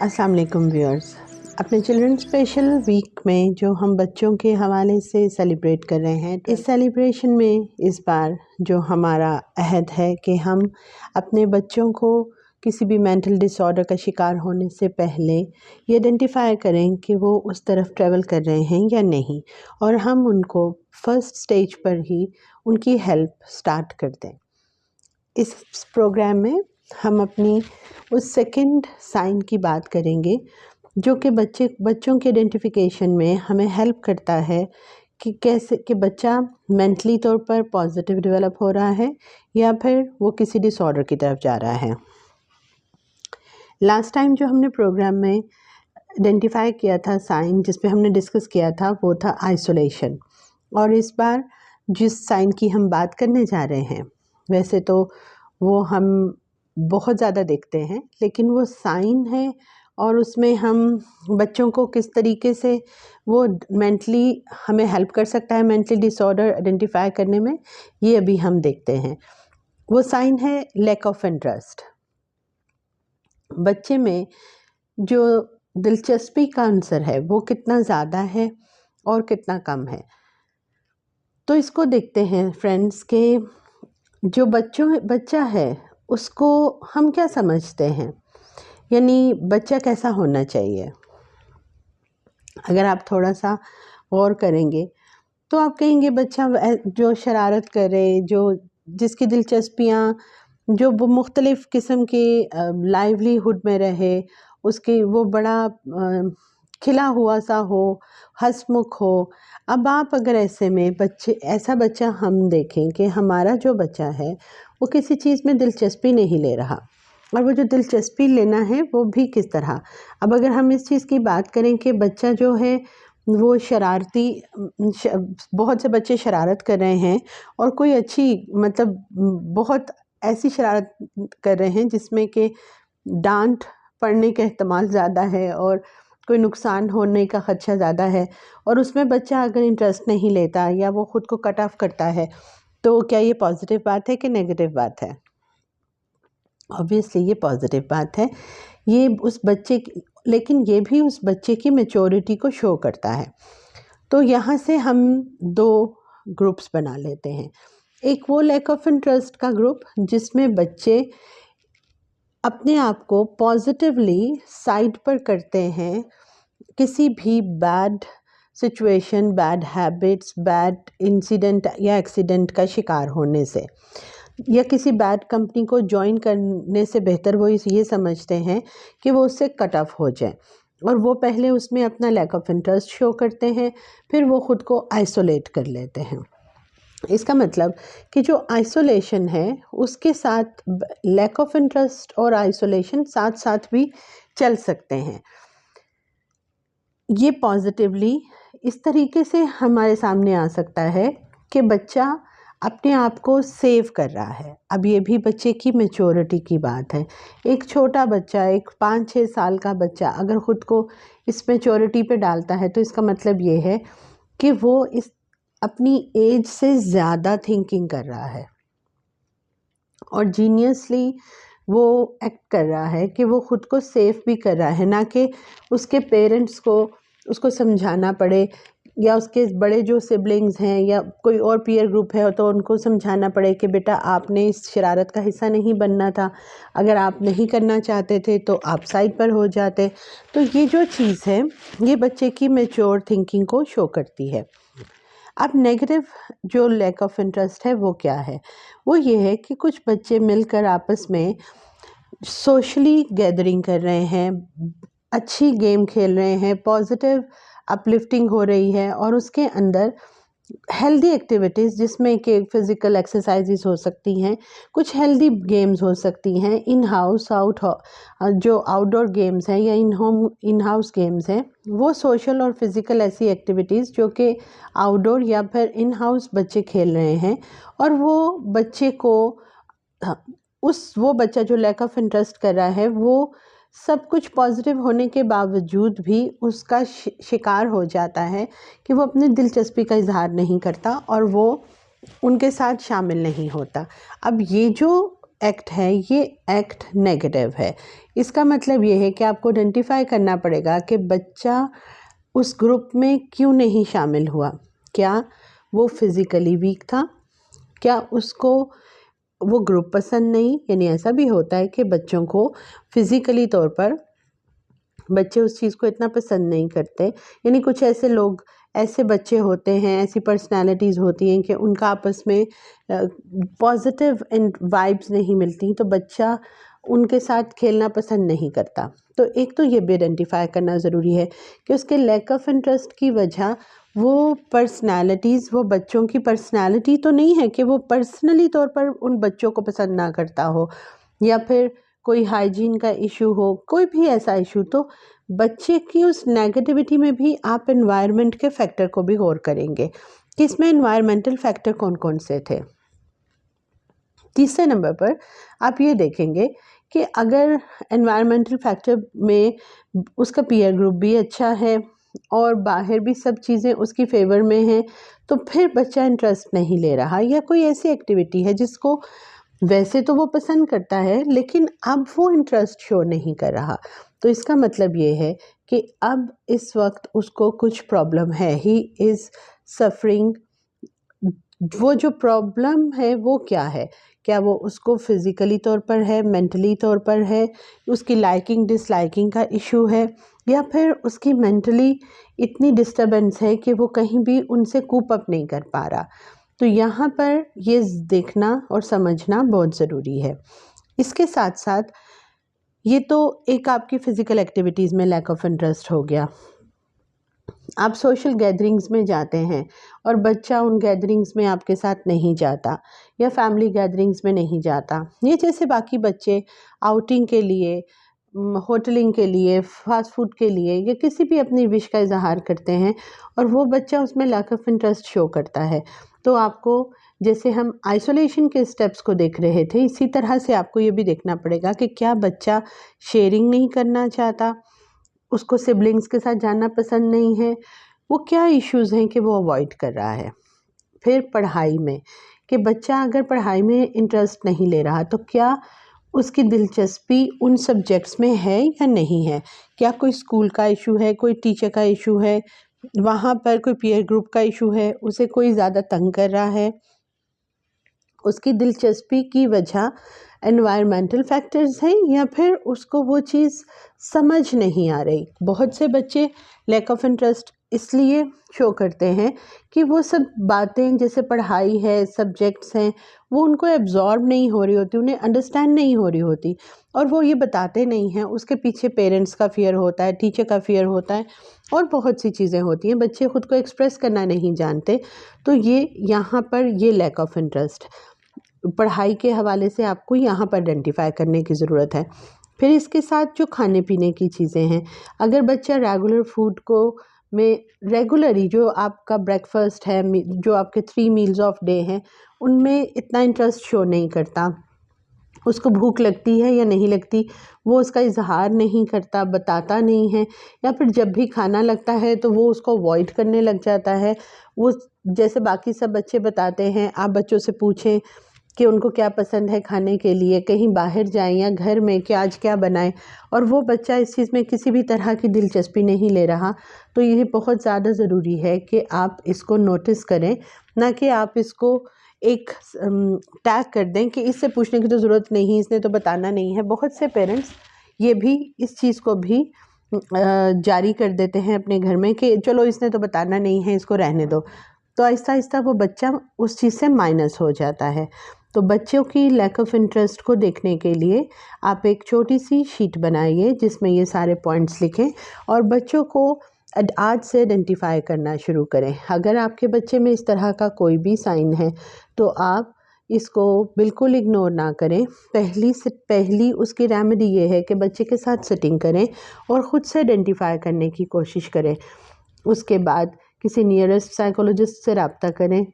अस्सलाम वालेकुम व्यूअर्स। अपने चिल्ड्रन स्पेशल वीक में जो हम बच्चों के हवाले से सेलिब्रेट कर रहे हैं, इस सेलिब्रेशन में इस बार जो हमारा अहद है कि हम अपने बच्चों को किसी भी मेंटल डिसऑर्डर का शिकार होने से पहले ये आइडेंटिफाई करें कि वो उस तरफ ट्रैवल कर रहे हैं या नहीं, और हम उनको फर्स्ट स्टेज पर ही उनकी हेल्प स्टार्ट कर दें। इस प्रोग्राम में हम अपनी उस सेकंड साइन की बात करेंगे जो कि बच्चों के आइडेंटिफिकेशन में हमें हेल्प करता है कि कैसे कि बच्चा मेंटली तौर पर पॉजिटिव डेवलप हो रहा है या फिर वो किसी डिसऑर्डर की तरफ जा रहा है। लास्ट टाइम जो हमने प्रोग्राम में आइडेंटिफाई किया था साइन जिस पे हमने डिस्कस किया था वो था आइसोलेशन, और इस बार जिस साइन की हम बात करने जा रहे हैं वैसे तो वो हम बहुत ज़्यादा देखते हैं, लेकिन वो साइन है और उसमें हम बच्चों को किस तरीके से वो मेंटली हमें हेल्प कर सकता है मेंटली डिसऑर्डर आइडेंटिफाई करने में, ये अभी हम देखते हैं। वो साइन है लैक ऑफ इंटरेस्ट। बच्चे में जो दिलचस्पी का आंसर है वो कितना ज़्यादा है और कितना कम है। तो इसको देखते हैं फ्रेंड्स के जो बच्चा है उसको हम क्या समझते हैं, यानी बच्चा कैसा होना चाहिए। अगर आप थोड़ा सा गौर करेंगे तो आप कहेंगे बच्चा जो शरारत करे, जो जिसकी दिलचस्पियाँ जो वो मुख्तलिफ़ किस्म के लाइवलीहुड में रहे, उसकी वो बड़ा खिला हुआ सा हो, हंसमुख हो। अब आप अगर ऐसा बच्चा हम देखें कि हमारा जो बच्चा है वो किसी चीज़ में दिलचस्पी नहीं ले रहा, और वो जो दिलचस्पी लेना है वो भी किस तरह। अब अगर हम इस चीज़ की बात करें कि बच्चा जो है वो शरारती बहुत से बच्चे शरारत कर रहे हैं और कोई अच्छी मतलब बहुत ऐसी शरारत कर रहे हैं जिसमें कि डांट पड़ने का एहतमाल ज़्यादा है और कोई नुकसान होने का ख़दशा ज़्यादा है, और उसमें बच्चा अगर इंटरेस्ट नहीं लेता या वो ख़ुद को कट ऑफ करता है, तो क्या ये पॉजिटिव बात है कि नेगेटिव बात है? ऑब्वियसली ये पॉजिटिव बात है। ये उस बच्चे की, लेकिन ये भी उस बच्चे की मैच्योरिटी को शो करता है। तो यहाँ से हम दो ग्रुप्स बना लेते हैं। एक वो लैक ऑफ इंटरेस्ट का ग्रुप जिसमें बच्चे अपने आप को पॉजिटिवली साइड पर करते हैं किसी भी bad situation, bad habits, bad incident या एक्सीडेंट का शिकार होने से, या किसी बैड कंपनी को ज्वाइन करने से बेहतर वो ये समझते हैं कि वो उससे कट ऑफ हो जाए, और वो पहले उसमें अपना लैक ऑफ इंटरेस्ट शो करते हैं, फिर वो ख़ुद को आइसोलेट कर लेते हैं। इसका मतलब कि जो आइसोलेशन है उसके साथ लैक ऑफ इंटरेस्ट और आइसोलेशन साथ साथ भी चल सकते हैं। ये पॉजिटिवली इस तरीके से हमारे सामने आ सकता है कि बच्चा अपने आप को सेव कर रहा है। अब ये भी बच्चे की मैच्योरिटी की बात है। एक छोटा बच्चा, एक 5-6 साल का बच्चा अगर ख़ुद को इस मैच्योरिटी पे डालता है तो इसका मतलब ये है कि वो इस अपनी एज से ज़्यादा थिंकिंग कर रहा है और जीनियसली वो एक्ट कर रहा है कि वो ख़ुद को सेफ भी कर रहा है, ना कि उसके पेरेंट्स को उसको समझाना पड़े, या उसके बड़े जो सिबलिंग्स हैं या कोई और पीयर ग्रुप है तो उनको समझाना पड़े कि बेटा आपने इस शरारत का हिस्सा नहीं बनना था, अगर आप नहीं करना चाहते थे तो आप साइड पर हो जाते। तो ये जो चीज़ है ये बच्चे की मैच्योर थिंकिंग को शो करती है। अब नेगेटिव जो लैक ऑफ इंटरेस्ट है वो क्या है? वो ये है कि कुछ बच्चे मिलकर आपस में सोशली गैदरिंग कर रहे हैं, अच्छी गेम खेल रहे हैं, पॉजिटिव अपलिफ्टिंग हो रही है, और उसके अंदर हेल्दी एक्टिविटीज़ जिसमें कि फ़िज़िकल एक्सरसाइजेज़ हो सकती हैं, कुछ हेल्दी गेम्स हो सकती हैं, इन हाउस जो आउटडोर गेम्स हैं या इन हाउस गेम्स हैं, वो सोशल और फिज़िकल ऐसी एक्टिविटीज़ जो कि आउटडोर या फिर इन हाउस बच्चे खेल रहे हैं, और वो बच्चे को वो बच्चा जो लैक ऑफ इंटरेस्ट कर रहा है वो सब कुछ पॉजिटिव होने के बावजूद भी उसका शिकार हो जाता है कि वो अपनी दिलचस्पी का इजहार नहीं करता और वो उनके साथ शामिल नहीं होता। अब ये जो एक्ट है ये एक्ट नेगेटिव है। इसका मतलब ये है कि आपको आइडेंटिफाई करना पड़ेगा कि बच्चा उस ग्रुप में क्यों नहीं शामिल हुआ। क्या वो फिज़िकली वीक था? क्या उसको वो ग्रुप पसंद नहीं? यानी ऐसा भी होता है कि बच्चों को फिज़िकली तौर पर बच्चे उस चीज़ को इतना पसंद नहीं करते। यानी कुछ ऐसे लोग, ऐसे बच्चे होते हैं, ऐसी पर्सनालिटीज़ होती हैं कि उनका आपस में पॉजिटिव वाइब्स नहीं मिलती, तो बच्चा उनके साथ खेलना पसंद नहीं करता। तो एक तो ये भी आइडेंटिफाई करना ज़रूरी है कि उसके लैक ऑफ इंटरेस्ट की वजह वो पर्सनालिटीज़, वो बच्चों की पर्सनालिटी तो नहीं है कि वो पर्सनली तौर पर उन बच्चों को पसंद ना करता हो, या फिर कोई हाइजीन का इशू हो, कोई भी ऐसा इशू। तो बच्चे की उस नेगेटिविटी में भी आप एनवायरनमेंट के फैक्टर को भी गौर करेंगे कि इसमें एनवायरमेंटल फैक्टर कौन कौन से थे। तीसरे नंबर पर आप ये देखेंगे कि अगर एनवायरमेंटल फैक्टर में उसका पीयर ग्रुप भी अच्छा है और बाहर भी सब चीज़ें उसकी फेवर में हैं, तो फिर बच्चा इंटरेस्ट नहीं ले रहा, या कोई ऐसी एक्टिविटी है जिसको वैसे तो वो पसंद करता है लेकिन अब वो इंटरेस्ट शो नहीं कर रहा, तो इसका मतलब ये है कि अब इस वक्त उसको कुछ प्रॉब्लम है। He is suffering. वो जो प्रॉब्लम है वो क्या है? क्या वो उसको फिज़िकली तौर पर है, मेंटली तौर पर है, उसकी लाइकिंग डिसलाइकिंग का इशू है, या फिर उसकी मेंटली इतनी डिस्टर्बेंस है कि वो कहीं भी उनसे कूप अप नहीं कर पा रहा। तो यहाँ पर ये देखना और समझना बहुत ज़रूरी है। इसके साथ साथ ये तो एक आपकी फ़िज़िकल एक्टिविटीज़ में लैक ऑफ इंटरेस्ट हो गया। आप सोशल गैदरिंग्स में जाते हैं और बच्चा उन गैदरिंग्स में आपके साथ नहीं जाता, या फैमिली गैदरिंग्स में नहीं जाता, ये जैसे बाकी बच्चे आउटिंग के लिए, होटलिंग के लिए, फास्ट फूड के लिए, या किसी भी अपनी विश का इजहार करते हैं और वो बच्चा उसमें लैक ऑफ इंटरेस्ट शो करता है, तो आपको, जैसे हम आइसोलेशन के स्टेप्स को देख रहे थे, इसी तरह से आपको ये भी देखना पड़ेगा कि क्या बच्चा शेयरिंग नहीं करना चाहता, उसको सिबलिंग्स के साथ जाना पसंद नहीं है, वो क्या इश्यूज़ हैं कि वो अवॉइड कर रहा है। फिर पढ़ाई में, कि बच्चा अगर पढ़ाई में इंटरेस्ट नहीं ले रहा, तो क्या उसकी दिलचस्पी उन सब्जेक्ट्स में है या नहीं है। क्या कोई स्कूल का इशू है, कोई टीचर का इशू है, वहाँ पर कोई पीयर ग्रुप का इशू है, उसे कोई ज़्यादा तंग कर रहा है, उसकी दिलचस्पी की वजह एनवायरमेंटल फैक्टर्स हैं, या फिर उसको वो चीज़ समझ नहीं आ रही। बहुत से बच्चे लैक ऑफ इंटरेस्ट इसलिए शो करते हैं कि वो सब बातें, जैसे पढ़ाई है, सब्जेक्ट्स हैं, वो उनको एब्जॉर्ब नहीं हो रही होती, उन्हें अंडरस्टैंड नहीं हो रही होती, और वो ये बताते नहीं हैं। उसके पीछे पेरेंट्स का फ़ियर होता है, टीचर का फ़ियर होता है, और बहुत सी चीज़ें होती हैं। बच्चे ख़ुद को एक्सप्रेस करना नहीं जानते, तो ये यहाँ पर ये लैक ऑफ इंटरेस्ट पढ़ाई के हवाले से आपको यहाँ पर आइडेंटिफाई करने की ज़रूरत है। फिर इसके साथ जो खाने पीने की चीज़ें हैं, अगर बच्चा रेगुलर फूड को में रेगुलरली, जो आपका ब्रेकफास्ट है, जो आपके 3 मील्स ऑफ डे हैं, उनमें इतना इंटरेस्ट शो नहीं करता, उसको भूख लगती है या नहीं लगती, वो उसका इजहार नहीं करता, बताता नहीं है, या फिर जब भी खाना लगता है तो वो उसको अवॉइड करने लग जाता है। वो जैसे बाकी सब बच्चे बताते हैं, आप बच्चों से पूछें कि उनको क्या पसंद है खाने के लिए, कहीं बाहर जाएं या घर में कि आज क्या बनाएं, और वो बच्चा इस चीज़ में किसी भी तरह की दिलचस्पी नहीं ले रहा, तो ये बहुत ज़्यादा ज़रूरी है कि आप इसको नोटिस करें, ना कि आप इसको एक टैग कर दें कि इससे पूछने की तो ज़रूरत नहीं, इसने तो बताना नहीं है। बहुत से पेरेंट्स ये भी इस चीज़ को भी जारी कर देते हैं अपने घर में कि चलो इसने तो बताना नहीं है, इसको रहने दो, तो आहिस्ता आहिस्ता वो बच्चा उस चीज़ से माइनस हो जाता है। तो बच्चों की लैक ऑफ इंटरेस्ट को देखने के लिए आप एक छोटी सी शीट बनाइए जिसमें ये सारे पॉइंट्स लिखें, और बच्चों को आज से आइडेंटिफाई करना शुरू करें। अगर आपके बच्चे में इस तरह का कोई भी साइन है तो आप इसको बिल्कुल इग्नोर ना करें। पहली उसकी रेमेडी ये है कि बच्चे के साथ सिटिंग करें और ख़ुद से आइडेंटिफाई करने की कोशिश करें। उसके बाद किसी नियरेस्ट साइकोलॉजिस्ट से रब्ता करें,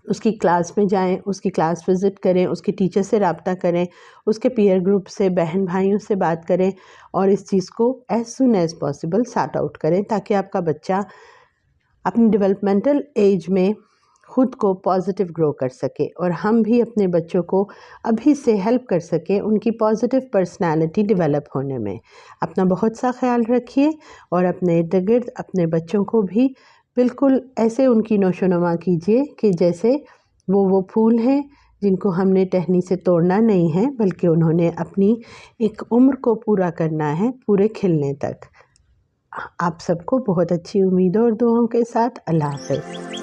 उसकी क्लास में जाएं, उसकी क्लास विज़िट करें, उसके टीचर से रब्ता करें, उसके पीयर ग्रुप से, बहन भाइयों से बात करें, और इस चीज़ को as soon as possible sort out करें, ताकि आपका बच्चा अपनी डेवलपमेंटल एज में ख़ुद को पॉजिटिव ग्रो कर सके और हम भी अपने बच्चों को अभी से हेल्प कर सकें उनकी पॉजिटिव पर्सनालिटी डेवलप होने में। अपना बहुत सा ख्याल रखिए और अपने इर्द गिर्द अपने बच्चों को भी बिल्कुल ऐसे उनकी नोशोनुमा कीजिए कि जैसे वो फूल हैं जिनको हमने टहनी से तोड़ना नहीं है, बल्कि उन्होंने अपनी एक उम्र को पूरा करना है पूरे खिलने तक। आप सबको बहुत अच्छी उम्मीदों और दुआओं के साथ अल्लाह हाफ़िज़।